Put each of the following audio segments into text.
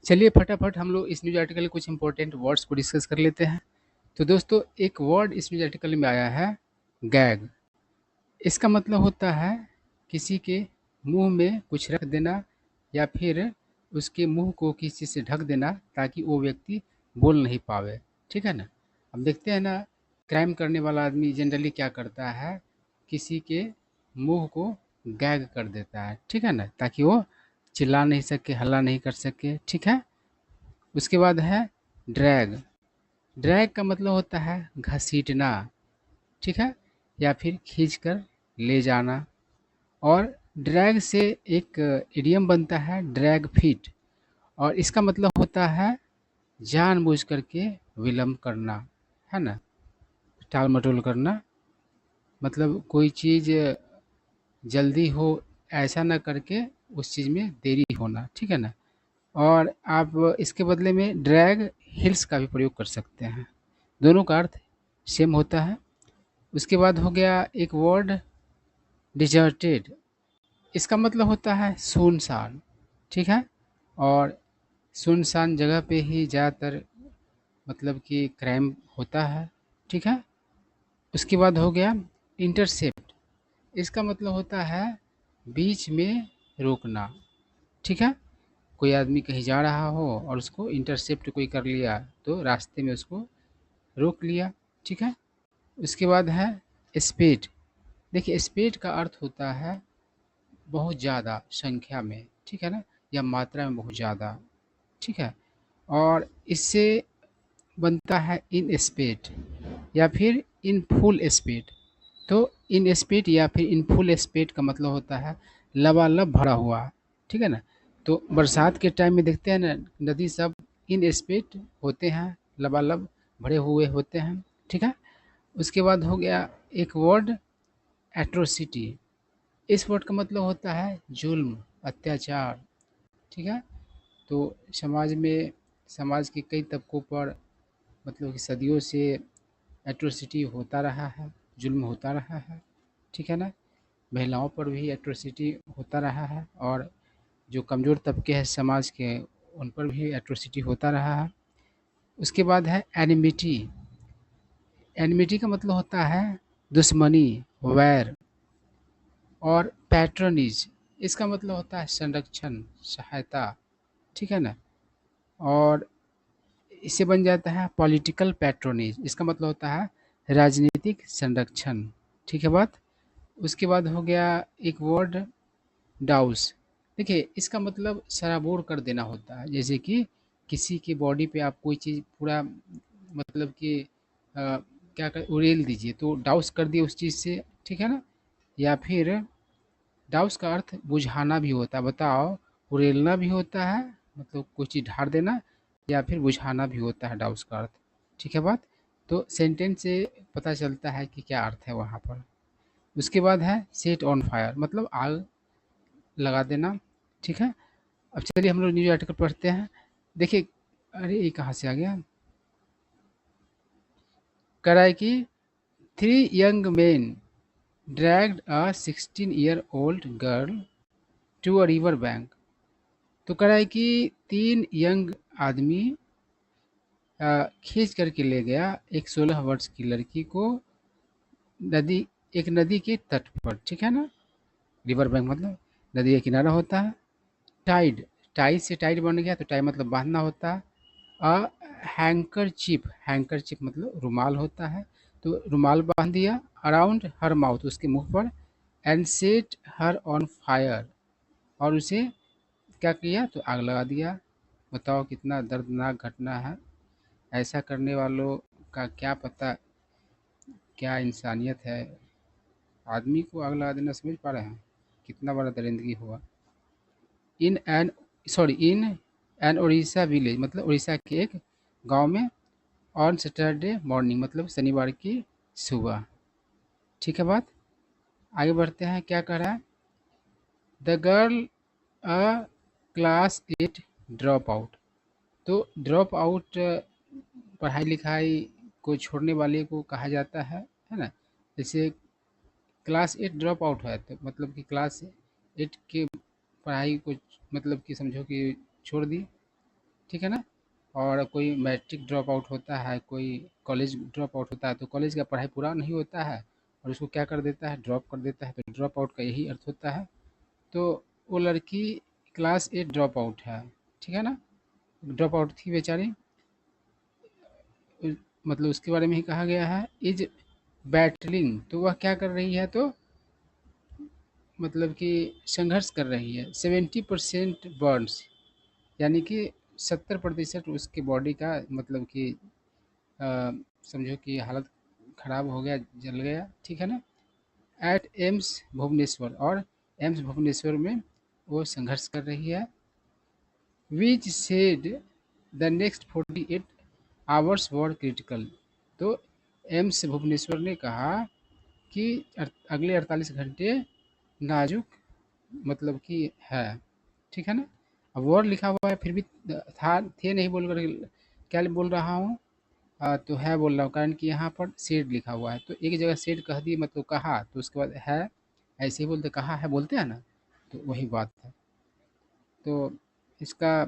चलिए फटाफट हम लोग इस न्यूज़ आर्टिकल के कुछ इंपॉर्टेंट वर्ड्स को डिस्कस कर लेते हैं। तो दोस्तों एक वर्ड इस न्यूज़ आर्टिकल में आया है गैग। इसका मतलब होता है किसी के मुंह में कुछ रख देना या फिर उसके मुंह को किसी चीज़ से ढक देना ताकि वो व्यक्ति बोल नहीं पावे। ठीक है ना। अब देखते हैं ना, क्राइम करने वाला आदमी जनरली क्या करता है, किसी के मुंह को गैग कर देता है। ठीक है ना, ताकि वो चिल्ला नहीं सके, हल्ला नहीं कर सके। ठीक है। उसके बाद है ड्रैग। ड्रैग का मतलब होता है घसीटना। ठीक है, या फिर खींच कर ले जाना। और ड्रैग से एक इडियम बनता है ड्रैग फीट, और इसका मतलब होता है जानबूझ करके विलम्ब करना, है ना, टाल मटोल करना। मतलब कोई चीज़ जल्दी हो ऐसा ना करके उस चीज़ में देरी होना। ठीक है ना। और आप इसके बदले में ड्रैग हिल्स का भी प्रयोग कर सकते हैं। दोनों का अर्थ सेम होता है। उसके बाद हो गया एक वर्ड डिजर्टेड। इसका मतलब होता है सुनसान। ठीक है। और सुनसान जगह पे ही ज़्यादातर मतलब कि क्राइम होता है। ठीक है। उसके बाद हो गया इंटरसेप्ट। इसका मतलब होता है बीच में रोकना। ठीक है। कोई आदमी कहीं जा रहा हो और उसको इंटरसेप्ट कोई कर लिया तो रास्ते में उसको रोक लिया। ठीक है। उसके बाद है स्पीड। देखिए स्पीड का अर्थ होता है बहुत ज़्यादा संख्या में। ठीक है ना, या मात्रा में बहुत ज़्यादा। ठीक है। और इससे बनता है इन स्पीड या फिर इन फुल स्पीड। तो इन स्पीड या फिर इन फुल स्पीड का मतलब होता है लबालब भरा हुआ। ठीक है ना। तो बरसात के टाइम में देखते हैं ना, नदी सब इन स्पीड होते हैं, लबालब भरे हुए होते हैं। ठीक है। उसके बाद हो गया एक वर्ड एट्रोसिटी। इस वर्ड का मतलब होता है जुल्म, अत्याचार। ठीक है। तो समाज में, समाज के कई तबकों पर मतलब कि सदियों से एट्रोसिटी होता रहा है, जुल्म होता रहा है। ठीक है ना। महिलाओं पर भी एट्रोसिटी होता रहा है, और जो कमज़ोर तबके हैं समाज के उन पर भी एट्रोसिटी होता रहा है। उसके बाद है एनिमिटी। एनिमिटी का मतलब होता है दुश्मनी, वैर। और पैट्रनिज, इसका मतलब होता है संरक्षण, सहायता। ठीक है ना। और इससे बन जाता है पॉलिटिकल पैट्रोनेज। इसका मतलब होता है राजनीतिक संरक्षण। ठीक है बात। उसके बाद हो गया एक वर्ड डाउस। देखिए इसका मतलब सराबोर कर देना होता है। जैसे कि किसी की बॉडी पे आप कोई चीज़ पूरा मतलब कि क्या कर उड़ेल दीजिए तो डाउस कर दिए उस चीज़ से। ठीक है ना। या फिर डाउस का अर्थ बुझाना भी होता है। बताओ, उड़ेलना भी होता है मतलब कोई चीज़ ढार देना, या फिर बुझाना भी होता है डाउस का अर्थ। ठीक है बात। तो सेंटेंस से पता चलता है कि क्या अर्थ है वहाँ पर। उसके बाद है सेट ऑन फायर, मतलब आग लगा देना। ठीक है। अब चलिए हम लोग न्यूज आर्टिकल पढ़ते हैं। देखिए, अरे ये कहाँ से आ गया। कह रहा है कि 3 young men dragged a 16-year-old girl to a river bank। तो कह रहा है कि 3 यंग आदमी खींच करके ले गया एक 16 वर्ष की लड़की को नदी, एक नदी के तट पर। ठीक है ना। रिवर बैंक मतलब नदी का किनारा होता है। टाइड, टाइड से टाइड बन गया तो टाइड मतलब बांधना होता है। अ हैंकर चिप, हैंकर चिप मतलब रुमाल होता है। तो रुमाल बांध दिया अराउंड हर माउथ, उसके मुंह पर। And set her on fire, और उसे क्या किया तो आग लगा दिया। बताओ कितना दर्दनाक घटना है। ऐसा करने वालों का क्या पता क्या इंसानियत है। आदमी को आग लगा देना, समझ पा रहे हैं कितना बड़ा दरिंदगी हुआ। In an in an Orissa village, मतलब उड़ीसा के एक गांव में। ऑन सैटरडे मॉर्निंग, मतलब शनिवार की सुबह। ठीक है बात। आगे बढ़ते हैं, क्या कह रहा है। The girl a class 8 drop out. तो ड्रॉप आउट पढ़ाई लिखाई को छोड़ने वाले को कहा जाता है ना। जैसे क्लास 8 ड्रॉप आउट है तो मतलब कि क्लास 8 के पढ़ाई को मतलब कि समझो कि छोड़ दी। ठीक है ना। और कोई मैट्रिक ड्रॉप आउट होता है, कोई कॉलेज ड्रॉप आउट होता है, तो कॉलेज का पढ़ाई पूरा नहीं होता है और उसको क्या कर देता है, ड्रॉप कर देता है, तो ड्रॉप आउट का यही अर्थ होता है। तो वो लड़की क्लास 8 ड्रॉप आउट है, ठीक है ना, ड्रॉप आउट थी बेचारी। मतलब उसके बारे में ही कहा गया है इज बैटलिंग, तो वह क्या कर रही है, तो मतलब कि संघर्ष कर रही है 70% बर्न्स, यानी कि 70% उसके बॉडी का मतलब कि अ, समझो कि हालत खराब हो गया, जल गया, ठीक है ना, एट एम्स भुवनेश्वर, और एम्स भुवनेश्वर में वो संघर्ष कर रही है। Which said the next 48 hours were critical, तो एम्स भुवनेश्वर ने कहा कि अगले 48 घंटे नाजुक मतलब कि है, ठीक है ना। अब वॉर लिखा हुआ है फिर भी था थे नहीं बोल कर क्या बोल रहा हूँ, तो है बोल रहा हूँ, कारण कि यहाँ पर सेड लिखा हुआ है, तो एक जगह सेड कह दिए मतलब कहा, तो उसके बाद है ऐसे ही बोलते, कहा है बोलते हैं ना, तो वही बात है। तो इसका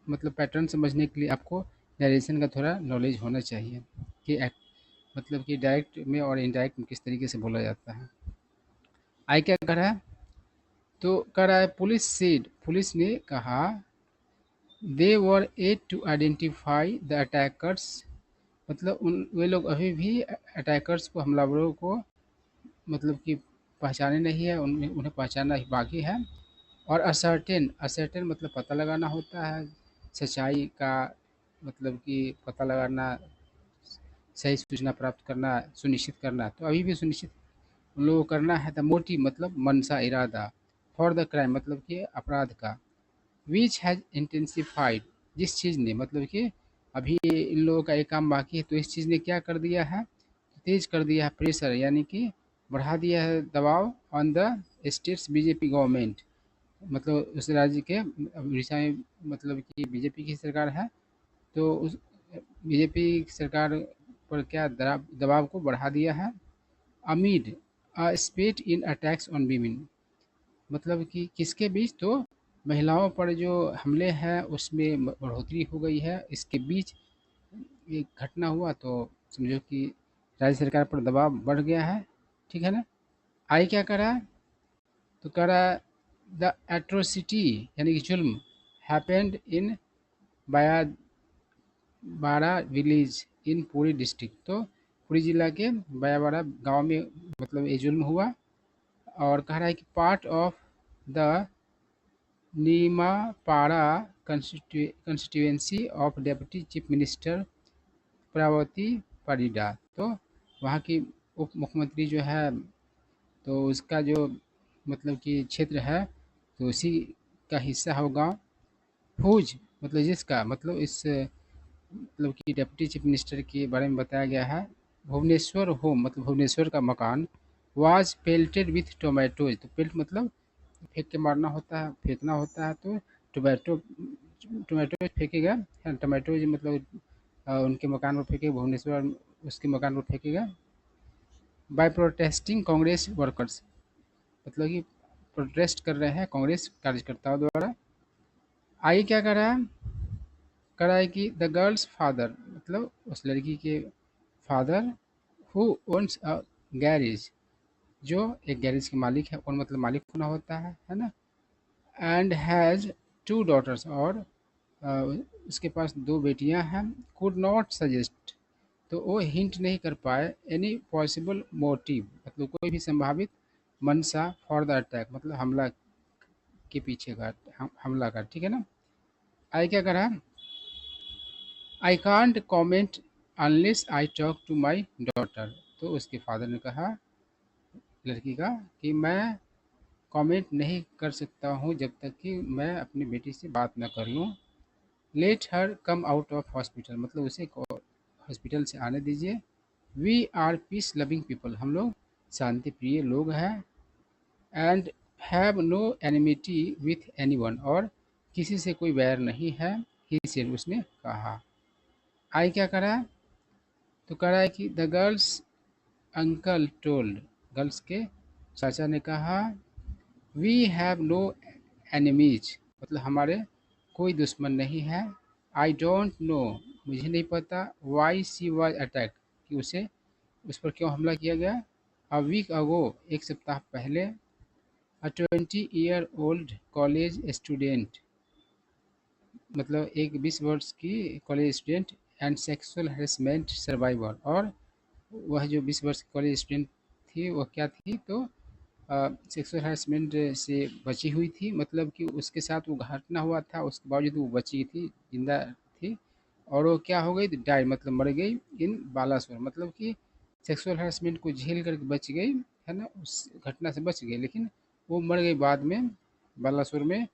मतलब पैटर्न समझने के लिए आपको नरेशन का थोड़ा नॉलेज होना चाहिए कि मतलब कि डायरेक्ट में और इनडायरेक्ट में किस तरीके से बोला जाता है। आई क्या कर रहा है, तो कह रहा है पुलिस सेड, पुलिस ने कहा they were at to identify the attackers, मतलब उन वे लोग अभी भी अटैकर्स को, हमलावरों को मतलब कि पहचाने नहीं है, उन्हें उन्हें पहचानना ही बाकी है। और असर्टेन, असर्टेन मतलब पता लगाना होता है, सच्चाई का मतलब कि पता लगाना, सही सूचना प्राप्त करना, सुनिश्चित करना, तो अभी भी सुनिश्चित उन लोगों को करना है। द मोटिव मतलब मनसा, इरादा, फॉर द क्राइम मतलब कि अपराध का, विच हैज़ इंटेंसिफाइड, जिस चीज़ ने मतलब कि अभी इन लोगों का एक काम बाकी है, तो इस चीज़ ने क्या कर दिया है, तेज कर दिया है प्रेशर, यानी कि बढ़ा दिया है दबाव on the states BJP government, मतलब उस राज्य के उड़ीसा में मतलब कि बीजेपी की सरकार है, तो उस बीजेपी सरकार पर क्या दबाव दबाव को बढ़ा दिया है। अमीड अ स्पेट इन अटैक्स ऑन वीमेन, मतलब कि किसके बीच, तो महिलाओं पर जो हमले हैं उसमें बढ़ोतरी हो गई है, इसके बीच एक घटना हुआ, तो समझो कि राज्य सरकार पर दबाव बढ़ गया है, ठीक है ना। आई क्या करा, तो करा द एट्रोसिटी यानी कि जुल्म हैपेंड इन बाया बाड़ा विलेज इन पूरी डिस्ट्रिक्ट, तो पूरी जिला के बयाबाड़ा गांव में मतलब ये जुल्म हुआ। और कह रहा है कि part of the Nimapara constituency of deputy chief minister Pravati Parida, तो वहाँ की उप मुख्यमंत्री जो है, तो उसका जो मतलब कि क्षेत्र है, तो उसी का हिस्सा होगा। फूज मतलब जिसका मतलब इस मतलब कि डिप्टी चीफ मिनिस्टर के बारे में बताया गया है। भुवनेश्वर होम मतलब भुवनेश्वर का मकान वाज पेल्टेड विथ टोमेटोज, तो पेल्ट मतलब फेंक के मारना होता है, फेंकना होता है, तो टोमेटो टोमेटो फेंकेगा, टोमेटोज मतलब उनके मकान पर फेंके, भुवनेश्वर उसके मकान पर फेंकेगा। बाय प्रोटेस्टिंग कांग्रेस वर्कर्स, मतलब कि प्रोटेस्ट कर रहे हैं कांग्रेस कार्यकर्ताओं द्वारा। आगे क्या कर रहा है, कर रहा है कि द गर्ल्स फादर मतलब उस लड़की के father who owns a garage, जो एक गैरेज के मालिक है, और मतलब मालिक होना होता है ना। एंड हैज़ टू डॉटर्स, और अ, उसके पास दो बेटियां हैं। कुड नॉट सजेस्ट, तो वो हिंट नहीं कर पाए एनी पॉसिबल मोटिव, मतलब कोई भी संभावित मंशा फॉर द अटैक, मतलब हमला के पीछे का, हमला का, ठीक है ना। आई क्या करा, I can't comment unless I talk to my daughter, तो उसके फादर ने कहा लड़की का कि मैं कमेंट नहीं कर सकता हूँ जब तक कि मैं अपनी बेटी से बात न कर लूँ। Let her come out of hospital, मतलब उसे हॉस्पिटल से आने दीजिए। We are peace loving people, हम लोग शांति प्रिय लोग हैं। And have no enmity with any one, और किसी से कोई वैर नहीं है, ही सेड, उसने कहा। आई क्या करा, तो करा है कि the girls uncle told, girls के चाचा ने कहा वी हैव नो एनिमीज, मतलब हमारे कोई दुश्मन नहीं है। आई डोंट नो, मुझे नहीं पता, वाई शी वॉज अटैक, कि उसे उस पर क्यों हमला किया गया। अ वीक अगो, एक सप्ताह पहले। अ 20-year-old कॉलेज स्टूडेंट, मतलब एक 20 वर्ष की college student and sexual harassment survivor, और वह जो 20 वर्ष की कॉलेज स्टूडेंट थी वह क्या थी, तो सेक्सुअल हरेसमेंट से बची हुई थी, मतलब कि उसके साथ वो घटना हुआ था, उसके बावजूद वो बची थी, जिंदा थी, और वो क्या हो गई, डाई मतलब मर गई इन बालासोर, मतलब कि सेक्सुअल हरेसमेंट को झेल कर बच गई, है ना, उस घटना से बच गई, लेकिन वो मर गई बाद में बालासोर में।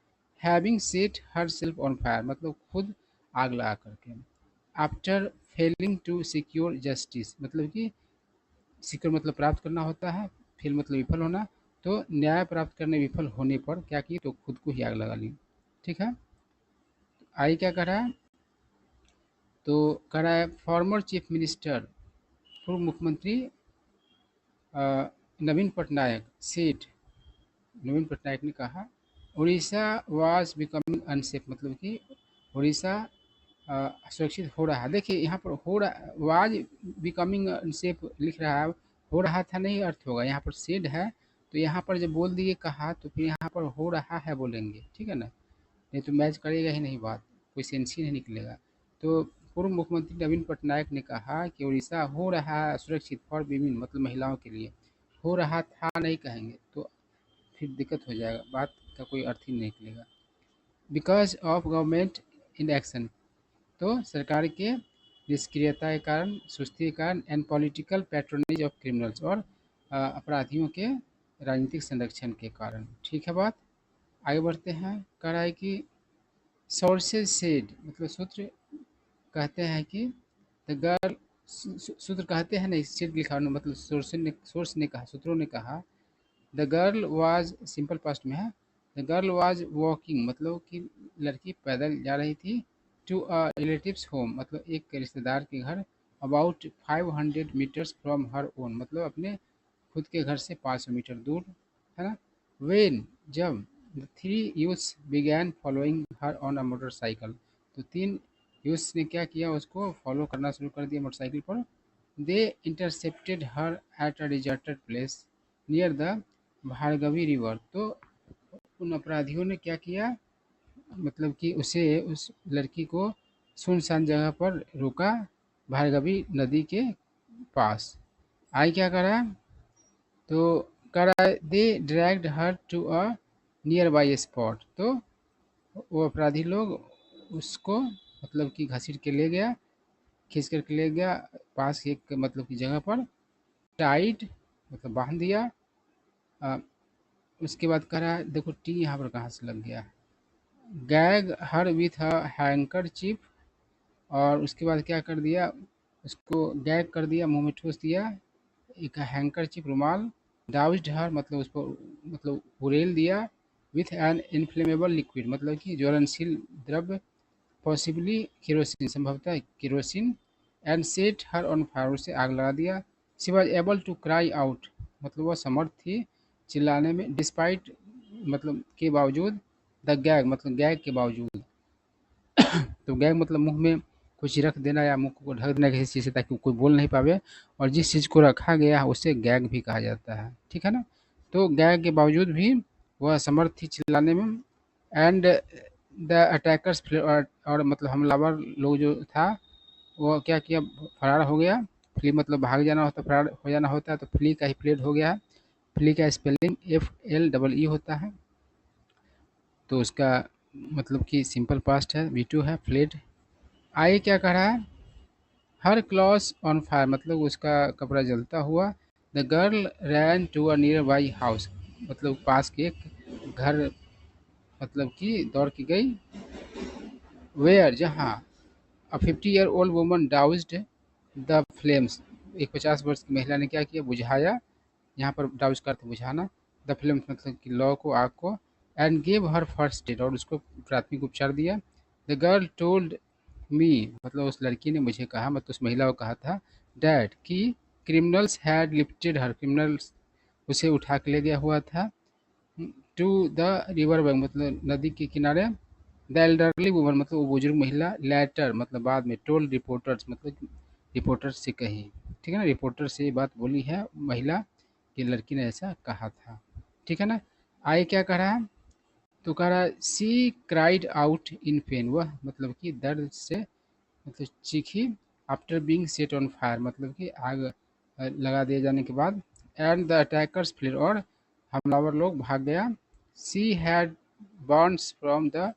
Having set herself on fire, मतलब खुद आग लगा करके। After failing to secure justice, मतलब कि सिक्योर मतलब प्राप्त करना होता है, फेल मतलब विफल होना, तो न्याय प्राप्त करने विफल होने पर क्या की, तो खुद को ही आग लगा ली। ठीक है, आई क्या कर रहा है, तो कह रहा है फॉर्मर चीफ मिनिस्टर, पूर्व मुख्यमंत्री नवीन पटनायक सेठ, नवीन पटनायक ने कहा, उड़ीसा वाज बिकमिंग अनसेफ, मतलब कि उड़ीसा सुरक्षित हो रहा है। देखिए यहाँ पर हो रहा, वाज बिकमिंग अनसेफ लिख रहा है, हो रहा था नहीं अर्थ होगा, यहाँ पर सेड है, तो यहाँ पर जब बोल दिए कहा, तो फिर यहाँ पर हो रहा है बोलेंगे, ठीक है ना, नहीं तो मैच करेगा ही नहीं बात, कोई सेंस ही नहीं निकलेगा। तो पूर्व मुख्यमंत्री नवीन पटनायक ने कहा कि उड़ीसा हो रहा है सुरक्षित फॉर विमेन, मतलब महिलाओं के लिए, हो रहा था नहीं कहेंगे तो फिर दिक्कत हो जाएगा, बात का कोई अर्थ ही नहीं निकलेगा। Because of government in action, तो सरकार के निष्क्रियता के कारण, सुस्ती के कारण, and political patronage of criminals, और अपराधियों के राजनीतिक संरक्षण के कारण। ठीक है बात, आगे बढ़ते हैं। कह रहा है कि सोर्सेज सेड, मतलब सूत्र कहते हैं कि द गर्ल, सूत्र कहते हैं नहीं, सेड लिखा हुआ, मतलब सोर्स ने कहा, सूत्रों ने कहा, the girl was, simple past में है, द गर्ल वाज वॉकिंग, मतलब कि लड़की पैदल जा रही थी, टू अ रिलेटिव्स होम, मतलब एक रिश्तेदार के घर, about 500 metres from her own, मतलब अपने खुद के घर से 500 मीटर दूर, है ना। वेन, जब, the three youths began following her on a motorcycle, तो तीन यूथ्स ने क्या किया, उसको फॉलो करना शुरू कर दिया मोटरसाइकिल पर। They intercepted her at a deserted place near the Bhargavi river, तो उन अपराधियों ने क्या किया, मतलब कि उसे, उस लड़की को सुनसान जगह पर रोका, भार्गवी नदी के पास। आई क्या करा, तो करा, they dragged her to a nearby spot, तो वो अपराधी लोग उसको मतलब कि घसीट के ले गया, खींच करके ले गया पास की एक मतलब की जगह पर, टाइट मतलब बांध दिया। अ, उसके बाद कह रहा है, देखो टी यहाँ पर कहाँ से लग गया, gag her with hanker chip, और उसके बाद क्या कर दिया, उसको गैग कर दिया, मुंह में ठूस दिया एक हैंकर चिप रुमाल, डाउज्ड हर मतलब उसको मतलब उड़ेल दिया, विथ एन इन्फ्लेमेबल लिक्विड, मतलब कि ज्वलनशील द्रव्य, पॉसिबली केरोसिन, संभवतः kerosene, and set her on fire, उसे आग लगा दिया। She was able to cry out, मतलब वह समर्थ थी चिल्लाने में, डिस्पाइट मतलब के बावजूद, द गैग मतलब गैग के बावजूद, तो गैग मतलब मुंह में कुछ रख देना या मुंह को ढक देना किसी चीज़ से, ताकि कोई बोल नहीं पावे, और जिस चीज़ को रखा गया है उसे गैग भी कहा जाता है, ठीक है ना। तो गैग के बावजूद भी वह असमर्थ थी चिल्लाने में, एंड द अटैकर्स, और मतलब हमलावर लोग जो था वो क्या किया, फरार हो गया। फ्ली मतलब भाग जाना होता, फरार हो जाना होता है, तो फ्ली का ही फ्लेड हो गया है। फ्ली का स्पेलिंग FLEE होता है, तो उसका मतलब कि सिंपल पास्ट है, V2 है, फ्लेड। आगे क्या कर रहा है, हर क्लॉथ ऑन फायर, मतलब उसका कपड़ा जलता हुआ। The girl ran to a nearby house, मतलब पास के एक घर मतलब कि दौड़ की गई, वेयर जहाँ, अ 50-year-old वुमन डाउज्ड द फ्लेम्स, एक 50 वर्ष की महिला ने क्या किया, बुझाया, यहाँ पर डाउज का अर्थ बुझाना, द फ्लेम्स मतलब कि लौ को, आग को, and gave her first aid, और उसको प्राथमिक उपचार दिया। द गर्ल टोल्ड मी, मतलब उस लड़की ने मुझे कहा, मतलब उस महिला को कहा था, डैड कि criminals had lifted her, criminals उसे उठा के ले गया हुआ था, टू द रिवर बैंक मतलब नदी के किनारे, द एल्डरली वुमन मतलब वो बुजुर्ग महिला, लेटर मतलब बाद में, टोल्ड रिपोर्टर्स मतलब रिपोर्टर्स से कही, ठीक है ना, रिपोर्टर से ये बात बोली है महिला कि लड़की ने ऐसा कहा था, ठीक है ना। आई क्या कह रहा है, तो कह रहा है she cried out in pain, वह मतलब कि दर्द से मतलब चीखी, after being set on fire मतलब कि आग लगा दिए जाने के बाद, एंड द अटैकर्स फ्लेड और हमलावर लोग भाग गया। She had burns from the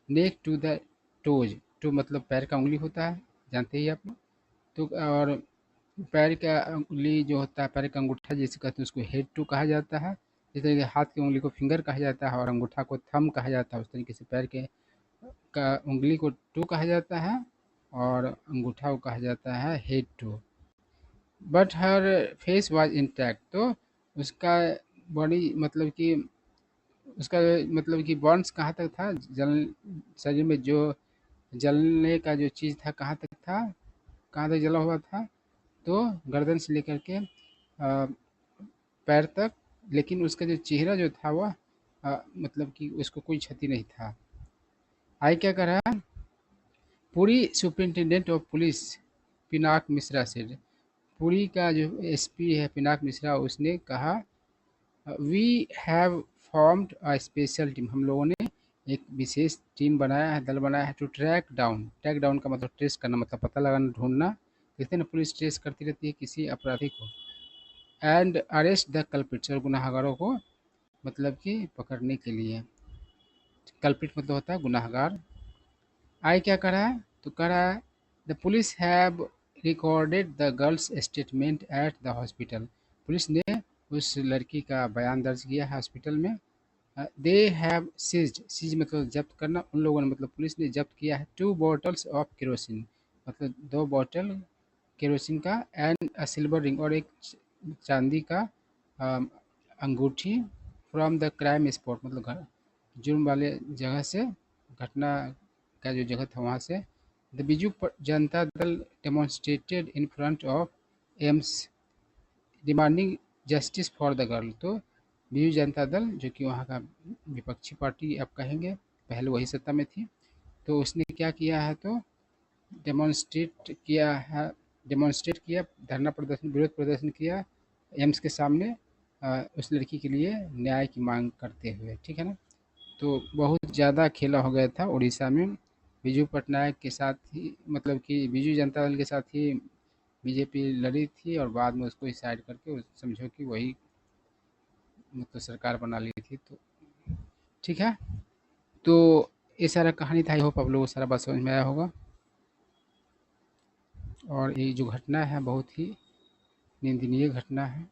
neck to the toes, to मतलब पैर का उंगली होता है, जानते ही आप लोग। तो और पैर का उंगली जो होता है, पैर का अंगूठा जिसे कहते हैं उसको हेड टू कहा जाता है, जिस तरीके हाथ की उंगली को फिंगर कहा जाता है और अंगूठा को थंब कहा जाता है, उस तरीके से पैर के का उंगली को टू कहा जाता है और अंगूठा को कहा जाता है head to. But her face was intact, तो उसका बॉडी मतलब कि उसका मतलब कि बर्न्स कहाँ तक था, जल शरीर में जो जलने का जो चीज़ था कहाँ तक था, कहाँ तक जला हुआ था, तो गर्दन से लेकर के पैर तक, लेकिन उसका जो चेहरा जो था वह मतलब कि उसको कोई क्षति नहीं था। आई क्या कर रहा है, Puri superintendent of police Pinak Mishra से, पुरी का जो एसपी है पिनाक मिश्रा, उसने कहा we have formed a special team, हम लोगों ने एक विशेष टीम बनाया है, दल बनाया है, टू ट्रैक डाउन का मतलब ट्रेस करना, मतलब पता लगाना, ढूंढना, देखते हैं ना पुलिस ट्रेस करती रहती है किसी अपराधी को, एंड अरेस्ट द कल्प्रिट्स और गुनाहगारों को मतलब कि पकड़ने के लिए, कल्प्रिट मतलब होता है गुनाहगार। आई क्या कर रहा है, तो कह रहा है the police have recorded the girls statement at the hospital, police ने उस लड़की का बयान दर्ज किया है हॉस्पिटल में। दे हैव सीज मतलब जब्त करना, उन लोगों ने मतलब पुलिस ने जब्त किया है 2 बॉटल्स ऑफ केरोसिन, मतलब 2 बॉटल केरोसिन का, एंड अ सिल्वर रिंग और एक चांदी का अम, अंगूठी, फ्रॉम द क्राइम स्पॉट मतलब जुर्म वाले जगह से, घटना का जो जगह था वहाँ से। The Janata Dal demonstrated in front of AIIMS demanding justice for the girl, तो बीजू जनता दल जो कि वहाँ का विपक्षी पार्टी आप कहेंगे, पहले वही सत्ता में थी, तो उसने क्या किया है, तो डेमोन्स्ट्रेट किया है, डेमोन्स्ट्रेट किया, धरना प्रदर्शन, विरोध प्रदर्शन किया एम्स के सामने उस लड़की के लिए न्याय की मांग करते हुए, ठीक है ना। तो बहुत ज़्यादा खेला हो गया था उड़ीसा में, बीजू पटनायक के साथ ही मतलब कि बीजू जनता दल के साथ ही बीजेपी लड़ी थी और बाद में उसको ही साइड करके समझो कि वही मतलब सरकार बना ली थी, तो ठीक है। तो ये सारा कहानी था, आई होप आप लोगों को सारा बात समझ में आया होगा, और ये जो घटना है बहुत ही निंदनीय घटना है।